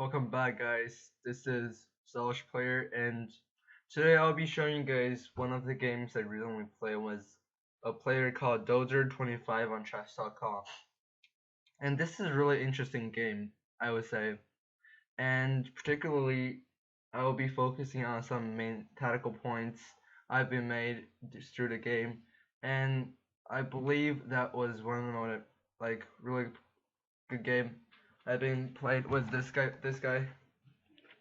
Welcome back, guys. This is Stylish Player, and today I'll be showing you guys one of the games I recently played was a player called Dozer25 on Chess.com. And this is a really interesting game, I would say. And particularly, I will be focusing on some main tactical points I've been made through the game, and I believe that was one of the most really good game I've been played was this guy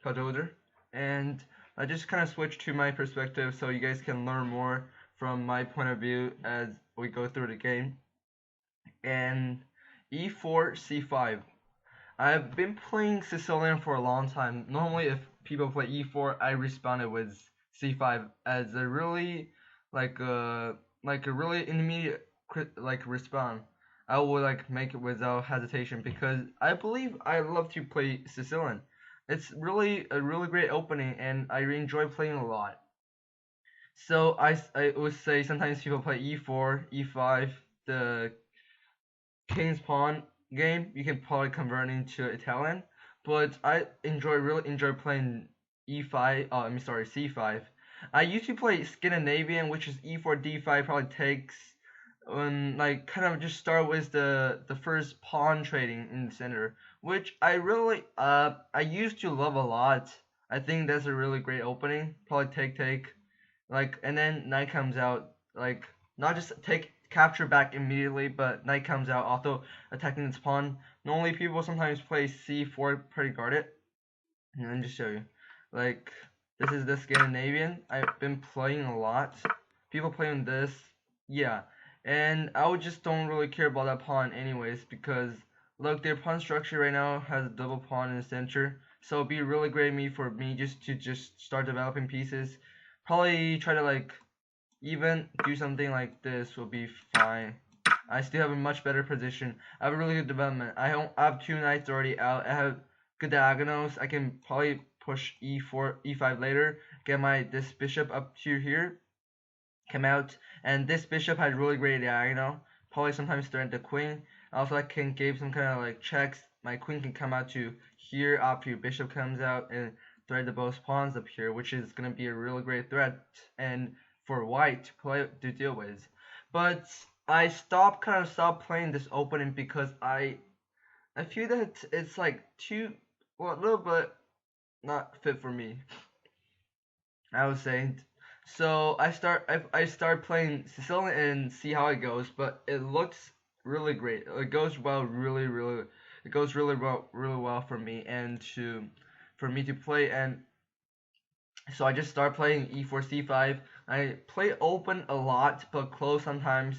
Dozer, and I just kind of switched to my perspective so you guys can learn more from my point of view as we go through the game. And e4 c5. I've been playing Sicilian for a long time. Normally, if people play e4, I responded with c5 as a really like a really immediate response. I would make it without hesitation because I believe I love to play Sicilian. It's really a really great opening and I enjoy playing a lot. So I would say sometimes people play e4, e5, the king's pawn game. You can probably convert into Italian, but I really enjoy playing e5. I'm sorry, c5. I used to play Scandinavian, which is e4 d5. Probably takes kind of just start with the first pawn trading in the center, which I used to love a lot. I think that's a really great opening. Probably take and then knight comes out, not just take capture back immediately, but knight comes out also attacking its pawn. Normally people sometimes play c4 pretty guarded. And let me just show you. Like this is the Scandinavian. I've been playing a lot. People playing this, yeah. And I would just don't really care about that pawn anyways because look, their pawn structure right now has a double pawn in the center. So it'd be really great for me just to start developing pieces. Probably try to even do something like this will be fine. I still have a much better position. I have a really good development. I have two knights already out. I have good diagonals. I can probably push e4, e5 later. Get this bishop up to here. Come out, and this bishop had really great diagonal. Probably sometimes threaten the queen. Also, I can give some kind of checks. My queen can come out to here after your bishop comes out and thread the both pawns up here, which is gonna be a really great threat and for white to deal with. But I kind of stopped playing this opening because I feel that it's too a little bit not fit for me. I was saying. So I start playing Sicilian and see how it goes, but it looks really great. It goes well, it goes really well for me and for me to play. And so I just start playing e4 c5. I play open a lot, but close sometimes.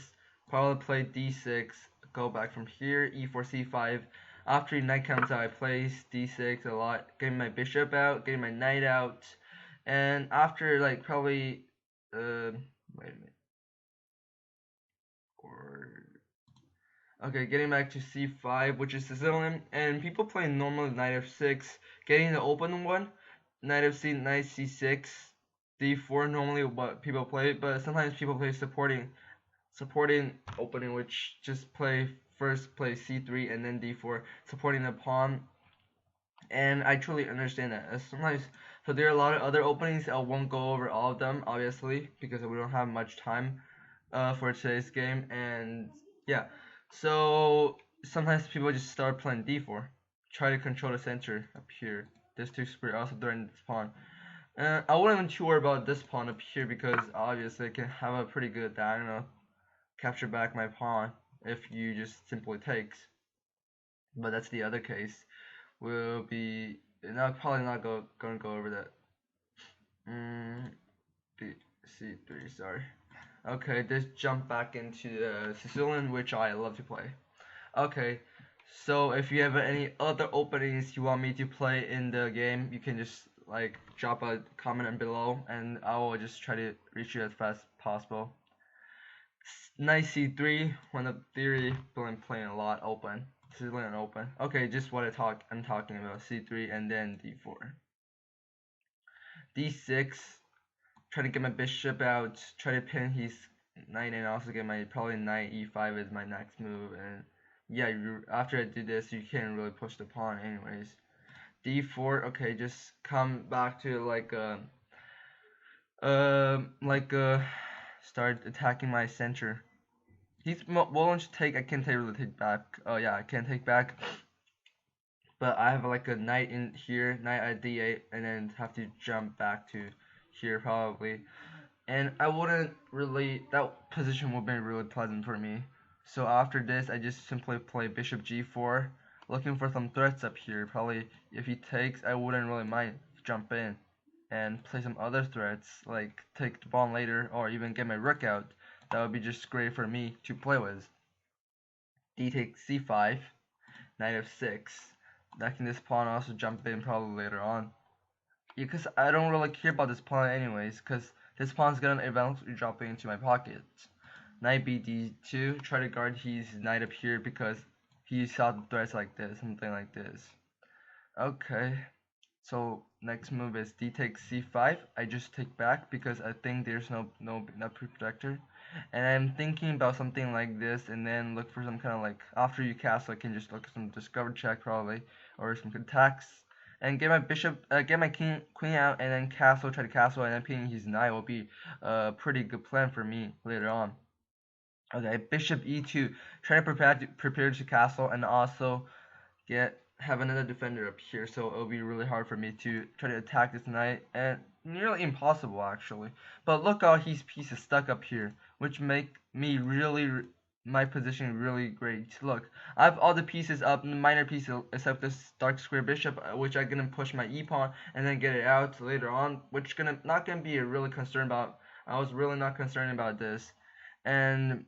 Probably play d6, go back from here, e4 c5. After knight comes out, I play d6 a lot, getting my bishop out, getting my knight out, and after probably wait a minute, or okay, getting back to c5, which is Sicilian, and people play normally knight f6, getting the open one, knight f knight c6, d4 normally what people play, but sometimes people play supporting opening, which just play c3 and then d4, supporting the pawn. And I truly understand that. Sometimes, so there are a lot of other openings. I won't go over all of them, obviously, because we don't have much time for today's game. And yeah, so sometimes people just start playing d4, try to control the center up here. This two square also threaten this pawn. I wouldn't even too worry about this pawn up here because obviously I can have a pretty good diagonal, capture back my pawn if you just simply takes. But that's the other case. We'll be not probably not gonna go over that. C3, sorry. Okay, let's jump back into Sicilian, which I love to play. Okay, so if you have any other openings you want me to play in the game, you can just drop a comment below, and I will just try to reach you as fast as possible. Knight c3, one of theory, but I'm playing a lot open. Sicilian open. Okay, just what I'm talking about. c3 and then d4. d6. Try to get my bishop out. Try to pin his knight and also get my probably knight e5 is my next move. And yeah, after I do this, you can't really push the pawn anyways. d4. Okay, just come back to start attacking my center. He's willing to take. I can't really take back. Oh yeah, I can't take back. But I have like a knight in here, knight at d8, and then have to jump back to here probably. And I wouldn't really, that position would be really pleasant for me. So after this, I just simply play bishop g4, looking for some threats up here. Probably if he takes, I wouldn't really mind jump in and play some other threats, like take the pawn later, or even get my rook out. That would be just great for me to play with. D takes c5, knight f6. That can this pawn also jump in probably later on. Because I don't really care about this pawn anyways, because this pawn's gonna eventually drop into my pocket. Knight bd2, try to guard his knight up here because he saw the threats like this, something like this. Okay, so next move is d takes c5. I just take back because I think there's no protector. And I'm thinking about something like this, and then look for some kind of like, after you castle, I can just look at some discover check probably, or some attacks, and get my bishop, get my queen out, and then castle, try to castle, and then pinning his knight will be a pretty good plan for me later on. Okay, bishop e2, try to prepare to castle, and also have another defender up here, so it'll be really hard for me to try to attack this knight, and nearly impossible actually. But look how his piece is stuck up here, which make me my position really great. Look, I have all the pieces up, minor pieces except this dark square bishop, which I'm gonna push my e pawn and then get it out later on, which not gonna be really concerned about. I was really not concerned about this, and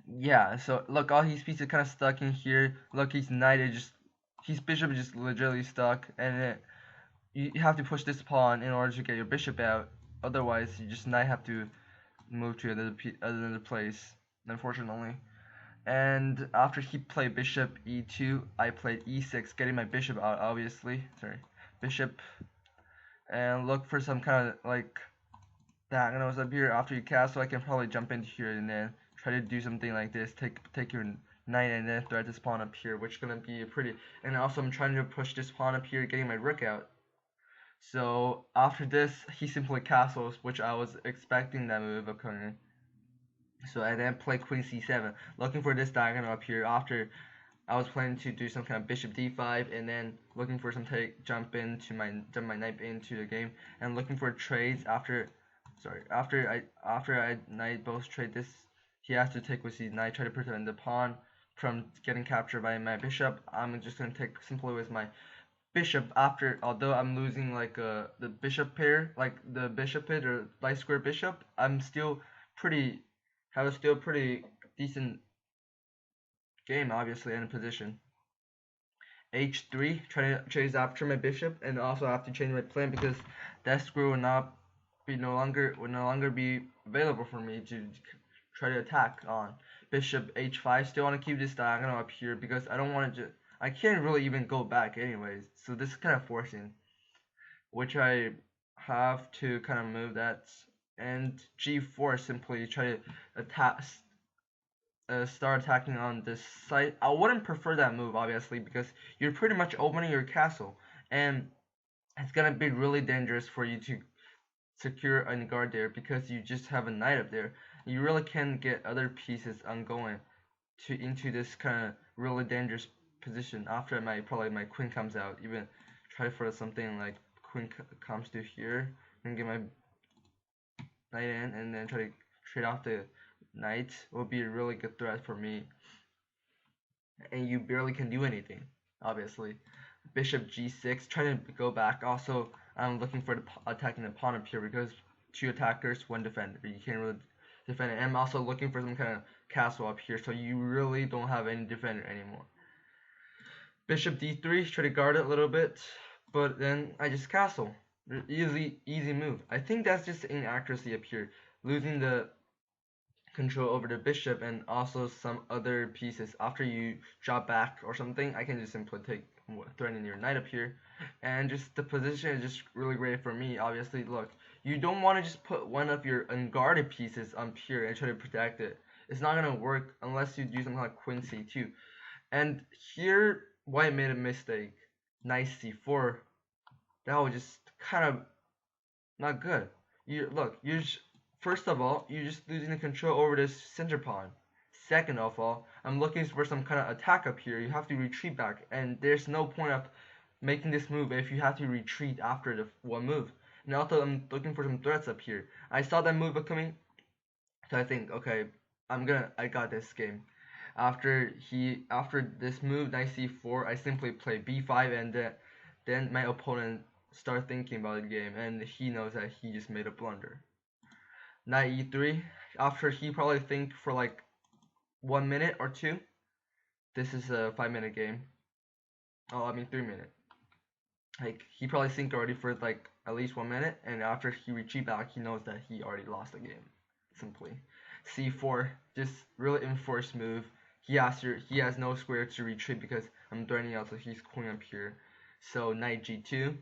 yeah, so look, all his pieces kind of stuck in here. Look, his bishop is just literally stuck, and you have to push this pawn in order to get your bishop out. Otherwise, you just might have to move to another place, unfortunately. And after he played bishop e2, I played e6, getting my bishop out, obviously. Sorry, bishop, and look for some kind of like diagonals up here. After you castle, I can probably jump into here and then try to do something like this. Take your knight and then threat this pawn up here, which is gonna be pretty. And also, I'm trying to push this pawn up here, getting my rook out. So after this, he simply castles, which I was expecting that move occurring. So I then play queen c7, looking for this diagonal up here. After I was planning to do some kind of bishop d5, and then looking for some jump my knight into the game, and looking for trades after. Sorry, after I knight both trade this, he has to take with his knight, try to prevent the pawn from getting captured by my bishop. I'm just gonna take simply with my bishop after, although I'm losing like the bishop pair, like the bishop pit or light square bishop, I'm still pretty have a still pretty decent game, obviously, in a position. H3, trying to chase after my bishop, and also I have to change my plan because that square will no longer be available for me to try to attack on. Bishop h5, still want to keep this diagonal up here because I don't want to I can't really even go back anyways, so this is kind of forcing, which I have to kind of move that, and g4 simply try to attack, start attacking on this site. I wouldn't prefer that move obviously because you're pretty much opening your castle, and it's gonna be really dangerous for you to secure and guard there because you just have a knight up there. You really can't get other pieces ongoing into this kind of really dangerous position after probably my queen comes out. Even try for something like queen comes to here and get my knight in, and then try to trade off the knight will be a really good threat for me. And you barely can do anything, obviously. Bishop g6, trying to go back. Also, I'm looking for attacking the pawn up here because two attackers, one defender. You can't really defend it. And I'm also looking for some kind of castle up here, so you really don't have any defender anymore. Bishop d3, try to guard it a little bit, but then I just castle. Easy move. I think that's just inaccuracy up here, losing the control over the bishop and also some other pieces. After you drop back or something, I can just simply take threatening your knight up here, and just the position is just really great for me. Obviously, look, you don't want to just put one of your unguarded pieces up here and try to protect it. It's not gonna work unless you do something like queen c2. And here, white made a mistake. knight c4. That was just kind of not good. You look, first of all, you're just losing the control over this center pawn. Second of all, I'm looking for some kind of attack up here. You have to retreat back, and there's no point of making this move if you have to retreat after the one move. And also, I'm looking for some threats up here. I saw that move coming, so I think, okay, I got this game. After this move, knight c4, I simply play b5, and then my opponent start thinking about the game, and he knows that he just made a blunder. Knight e3. After he probably think for like 1 minute or two. This is a 5 minute game. Oh, I mean 3 minute. Like he probably think already for like at least 1 minute, and after he retreat back, he knows that he already lost the game. Simply. c4, just really enforced move. He has no square to retreat because I'm threatening out, so he's queen up here. So knight g2.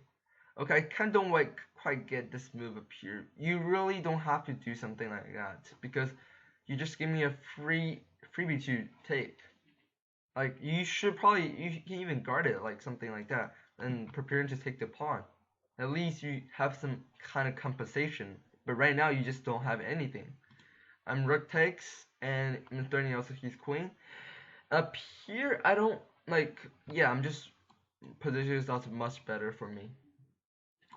Okay, I kind of don't like quite get this move up here. You really don't have to do something like that because you just give me a freebie to take. Like you can even guard it like something like that and preparing to take the pawn. At least you have some kind of compensation. But right now you just don't have anything. I'm rook takes and I'm threatening also his queen. Up here I don't like yeah, I'm just position is not much better for me.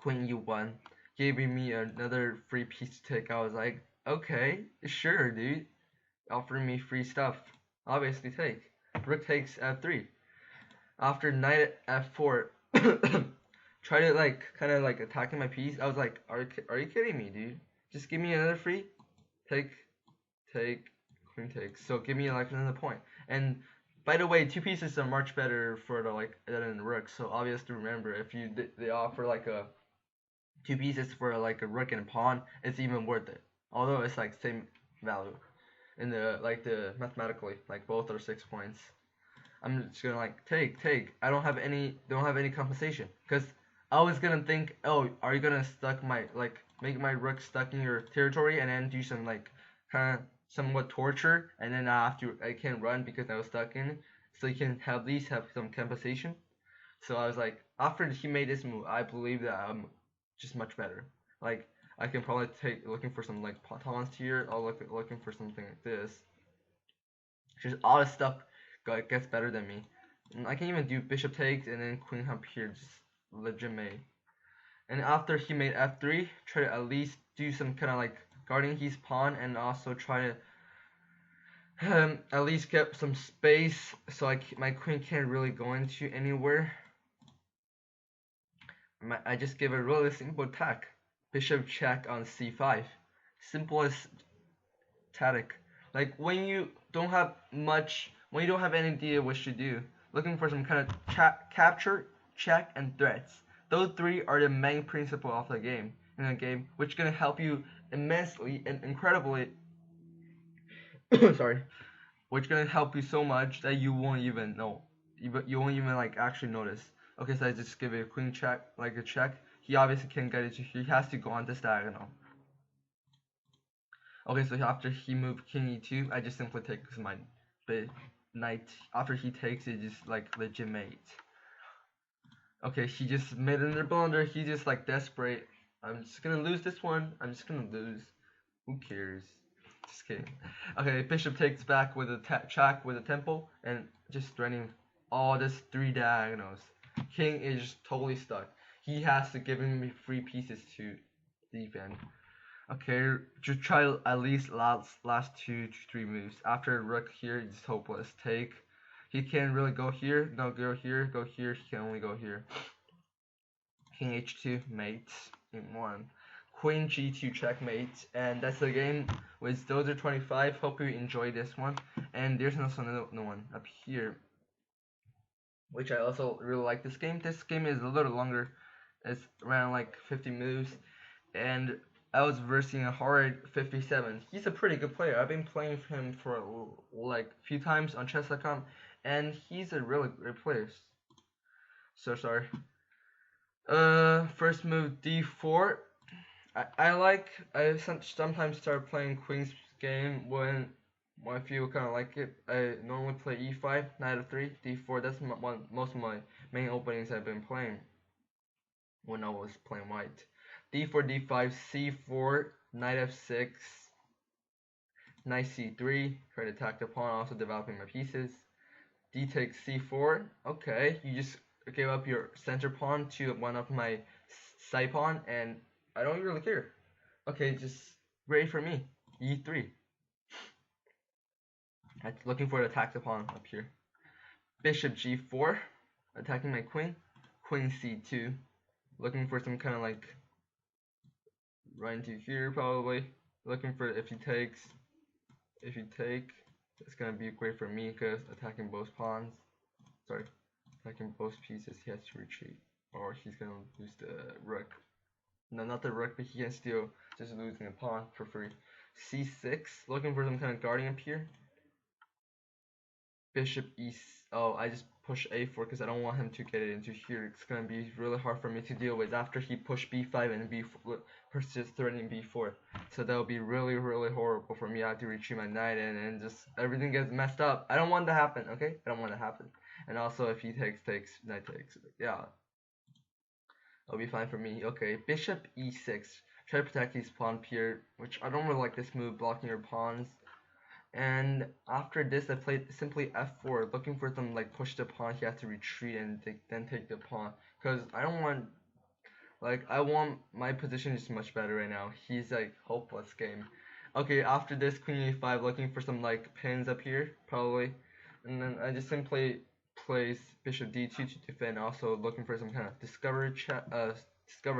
Queen u1 giving me another free piece to take. I was like, okay, sure dude. Offering me free stuff. Obviously take. Rook takes f3. After knight f4, try to like kind of like attacking my piece. I was like, are you kidding me, dude? Just give me another free. Take, queen takes. So give me like another point. And by the way, two pieces are much better for the like than the rook. So obvious to remember, if they offer like a two pieces for like a rook and a pawn, it's even worth it. Although it's like same value in the like the mathematically, like both are 6 points. I'm just gonna like take. I don't have any compensation because I was gonna think, oh, are you gonna stuck my like make my rook stuck in your territory and then do some like kind of somewhat torture and then I can't run because I was stuck in it. So you can at least have some compensation. So I was like, after he made this move, I believe that I'm just much better. Like I can probably take looking for some like pawns here or looking for something like this. Just all this stuff gets better than me. And I can even do bishop takes and then queen up here, just legitimate. And after he made f3, try to at least do some kind of like guarding his pawn and also try to at least get some space so my queen can't really go into anywhere. I just give a really simple attack. Bishop check on c5. Simplest tactic. Like when you don't have any idea what to do, looking for some kind of capture, check, and threats. Those three are the main principle of the game in a game, which gonna help you immensely and incredibly. Sorry, which gonna help you so much that you won't even know. You won't even like actually notice. Okay, so I just give it a queen check, like a check. He obviously can't get it. He has to go on this diagonal. Okay, so after he moved king e2, I just simply take my knight. After he takes it, just like legitimate. Okay, he just made another blunder. He just like desperate. I'm just gonna lose this one. I'm just gonna lose. Who cares? Just kidding. Okay, bishop takes back with a check with a temple and just threatening all this three diagonals. King is just totally stuck. He has to give me free pieces to defend. Okay, just try at least last 2 to 3 moves. After rook here, it's hopeless. Take. He can't really go here. No, go here. Go here. He can only go here. King h2 mate in 1. Queen g2 checkmate. And that's the game with Dozer25. Hope you enjoyed this one. And there's also another one up here, which I also really like this game. This game is a little longer. It's around like 50 moves. And I was versing a hard 57. He's a pretty good player. I've been playing him for like a few times on chess.com, and he's a really great player. So sorry. First move d4. I sometimes start playing queen's game when I feel kind of like it. I normally play e5, knight f3, d4. That's most of my main openings I've been playing when I was playing white. d4, d5, c4, knight f6, knight c3. Try to attack the pawn, also developing my pieces. D takes c4. Okay, you just gave up your center pawn to one of my side pawn, and I don't really care. Okay, just ready for me. e3. Looking for the attack the pawn up here. Bishop g4, attacking my queen. Queen c2, looking for some kind of like right into here probably. Looking for if he takes. If you take, it's gonna be great for me because attacking both pawns. Sorry, attacking both pieces. He has to retreat, or he's gonna lose the rook. No, not the rook, but he can still just losing a pawn for free. c6, looking for some kind of guarding up here. Bishop e. Oh, I just push a4 because I don't want him to get it into here. It's gonna be really hard for me to deal with after he pushed b5 and b4, just threatening b4. So that would be really, really horrible for me. I have to retreat my knight in and just everything gets messed up. I don't want that to happen. Okay, I don't want that to happen. And also, if he takes, knight takes. Yeah, it'll be fine for me. Okay, bishop e6. Try to protect his pawn here, which I don't really like this move, blocking your pawns. And after this, I played simply f4, looking for some like push the pawn. He has to retreat and then take the pawn. Cause I don't want, like, I want my position is much better right now. He's like hopeless game. Okay, after this, queen a5, looking for some like pins up here probably, and then I just simply place bishop d2 to defend. Also looking for some kind of discover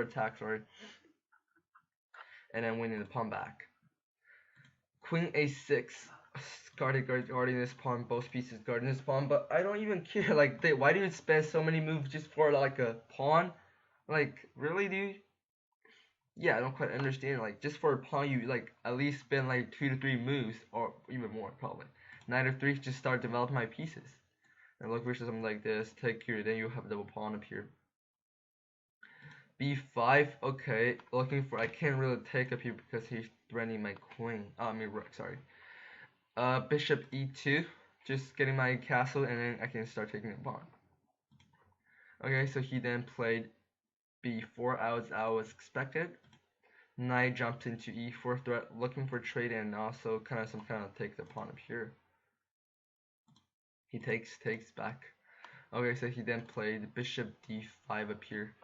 attack, sorry, and then winning the pawn back. Queen a6, guarding this pawn, both pieces guarding this pawn, but I don't even care. Like, why do you spend so many moves just for like a pawn? Like, really, dude? Yeah, I don't quite understand. Like, just for a pawn, you like at least spend like 2 to 3 moves, or even more probably. Knight f3, just start developing my pieces. And look for something like this. Take here, then you have a double pawn up here. b5, okay. Looking for, I can't really take up here because he's threatening my queen. I mean, rook, sorry. Bishop e2, just getting my castle, and then I can start taking the pawn. Okay, so he then played b4 as I was expected. Knight jumped into e4 threat, looking for trade, and also kind of take the pawn up here. He takes back. Okay, so he then played bishop d5 up here,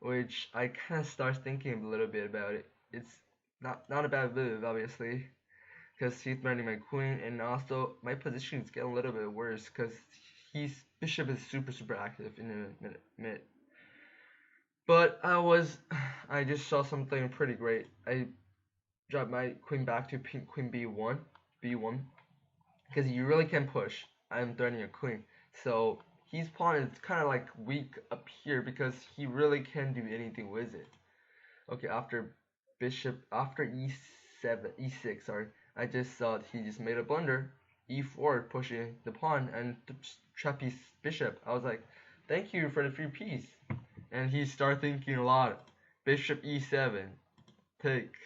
which I kind of start thinking a little bit about it. It's not a bad move, obviously, because he's threatening my queen, and also my position is getting a little bit worse because his bishop is super active in the mid. But I just saw something pretty great. I dropped my queen back to queen b1, because you really can push. I'm threatening a queen, so his pawn is kind of like weak up here because he really can't do anything with it. Okay, after e6, sorry, I just saw he just made a blunder. e4 pushing the pawn and trap his bishop. I was like, thank you for the free piece. And he started thinking a lot. Bishop e7, take.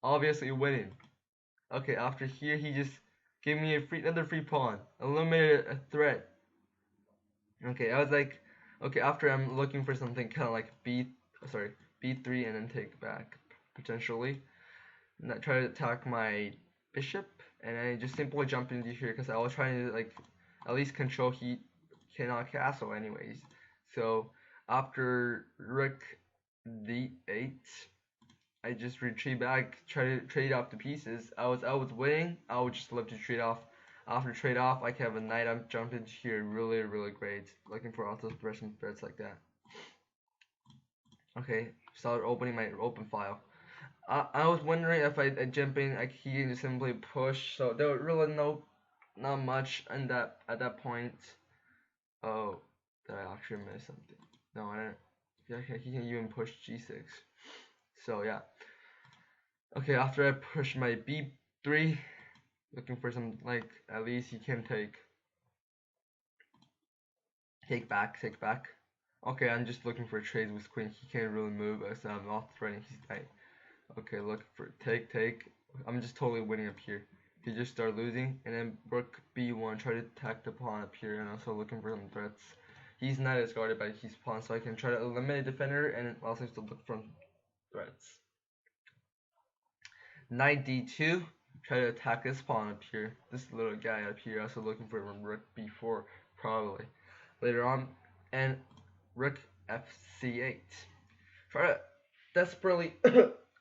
Obviously winning. Okay, after here he just gave me another free pawn, eliminated a threat. Okay, I was like, okay, after I'm looking for something kind of like b3 and then take back potentially. And I try to attack my bishop, and I just simply jump into here because I was trying to like at least control he cannot castle anyways. So after rook d8, I just retreat back, try to trade off the pieces. I was winning. I would just love to trade off. After trade off, I can have a knight. I'm jumping here, really great. Looking for also threats like that. Okay, start opening my open file. I was wondering if I jump in, I can just simply push. So there was really not much in that at that point. Oh, did I actually miss something? No, I didn't. Yeah, he can even push g6. So yeah. Okay, after I push my b3, looking for some like at least he can take back. Okay, I'm just looking for trades with queen. He can't really move us. I'm not threatening his knight. Okay, look for take. I'm just totally winning up here. he just started losing, and then rook b1 try to attack the pawn up here, and also looking for some threats. He's not as guarded by his pawn, so I can try to eliminate defender, and also still look for threats. Knight d2, try to attack this pawn up here. This little guy up here, also looking for rook b4 probably later on, and rook fc8. Try to desperately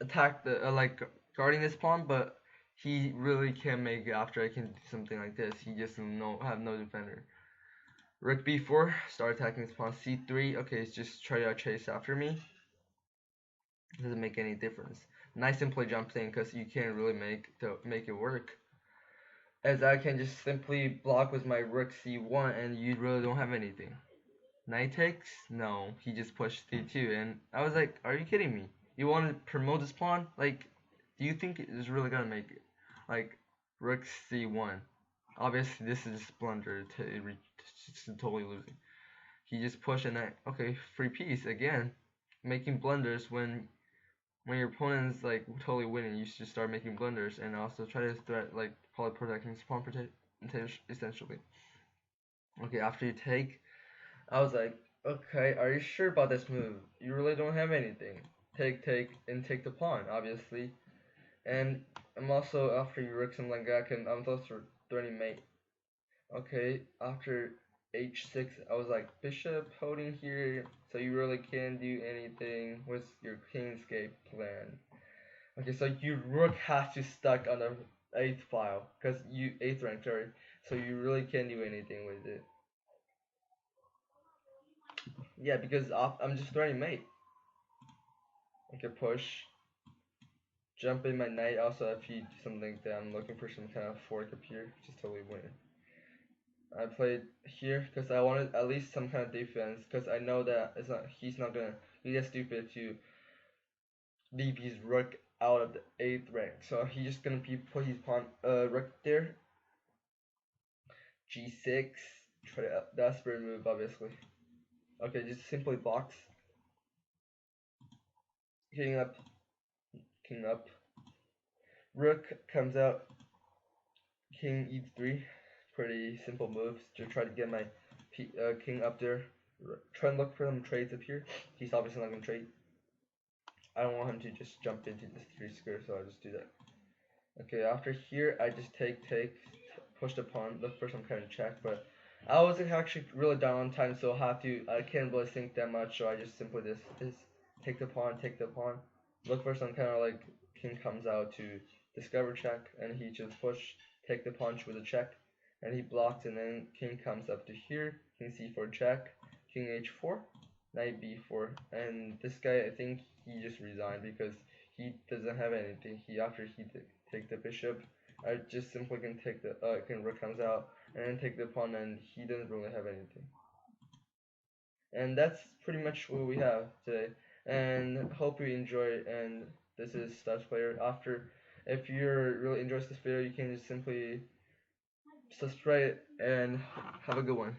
attack the like guarding this pawn, but he really can't make it after I can do something like this. He just have no defender. Rook b4, start attacking this pawn. c3, okay, it's just try to chase after me. Doesn't make any difference. Knight simply jumps in because you can't really make it work. As I can just simply block with my rook c1, and you really don't have anything. Knight takes? No, he just pushed c2, and I was like, are you kidding me? You want to promote this pawn? Like, do you think it's really gonna make it? Like, rook c1. Obviously, this is just blunder to totally losing. He just pushed, and okay, free piece again, making blunders when your opponent's like totally winning. You should start making blunders and also try to threat like probably protecting his pawn essentially. Okay, after you take, I was like, okay, are you sure about this move? You really don't have anything. Take, and take the pawn, obviously. And I'm also, after you rook something like that, I'm also threatening mate. Okay, after h6, I was like, bishop holding here, so you really can't do anything with your kingscape plan. Okay, so your rook has to stuck on the 8th file, because you 8th rank, sorry, so you really can't do anything with it. Yeah, because I'm just threatening mate. Okay, push. Jump in my knight. Also, if you do something like that, I'm looking for some kind of fork up here. Just totally win. I played here because I wanted at least some kind of defense. Because I know that he's not gonna be that stupid to leave his rook out of the 8th rank. So he's just gonna put his pawn rook there. G6. Try to desperate move, obviously. Okay, just simply box. King up. King up. Rook comes out. King e3. Pretty simple moves to try to get my king up there. Try and look for some trades up here. He's obviously not going to trade. I don't want him to just jump into this 3 square, so I'll just do that. Okay, after here, I just take, push the pawn, look for some kind of check, but I was actually really down on time, so I can't really think that much, so I just simply just take the pawn, look for some kind of like king comes out to discover check, and he just push, take the punch with a check, and he blocks, and then king comes up to here, king c4 check, king h4, knight b4, and this guy, I think he just resigned because he doesn't have anything. After he take the bishop, I just simply can take the rook comes out and then take the pawn, and he doesn't really have anything. And that's pretty much what we have today. And hope you enjoy. And this is Stars Player. If you're really enjoying this video, you can just simply subscribe and have a good one.